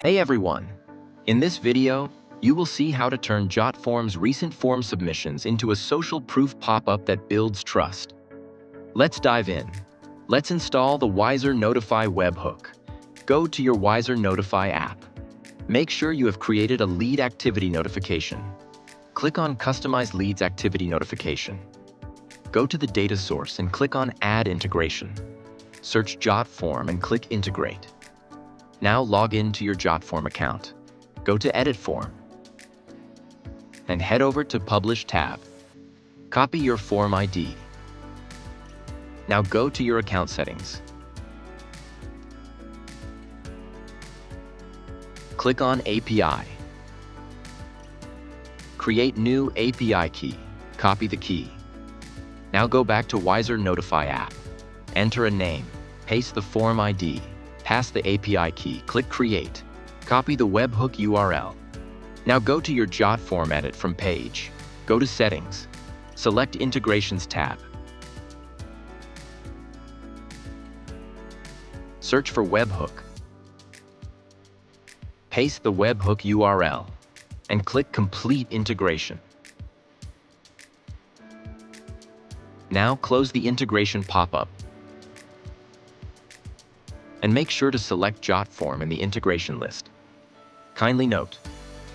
Hey everyone! In this video, you will see how to turn JotForm's recent form submissions into a social proof pop-up that builds trust. Let's dive in. Let's install the WiserNotify webhook. Go to your WiserNotify app. Make sure you have created a lead activity notification. Click on Customize Leads Activity Notification. Go to the data source and click on Add Integration. Search JotForm and click Integrate. Now log in to your JotForm account. Go to Edit Form and head over to Publish tab. Copy your form ID. Now go to your account settings. Click on API. Create new API key. Copy the key. Now go back to WiserNotify app. Enter a name. Paste the form ID. Pass the API key, click Create. Copy the webhook URL. Now go to your JotForm edit from page. Go to Settings. Select Integrations tab. Search for webhook. Paste the webhook URL and click Complete Integration. Now close the integration pop-up. And make sure to select JotForm in the integration list. Kindly note,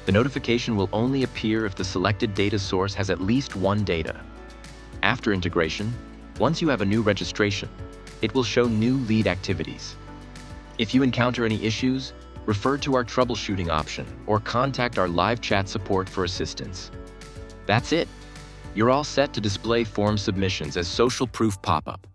the notification will only appear if the selected data source has at least one data. After integration, once you have a new registration, it will show new lead activities. If you encounter any issues, refer to our troubleshooting option or contact our live chat support for assistance. That's it. You're all set to display form submissions as social proof pop-up.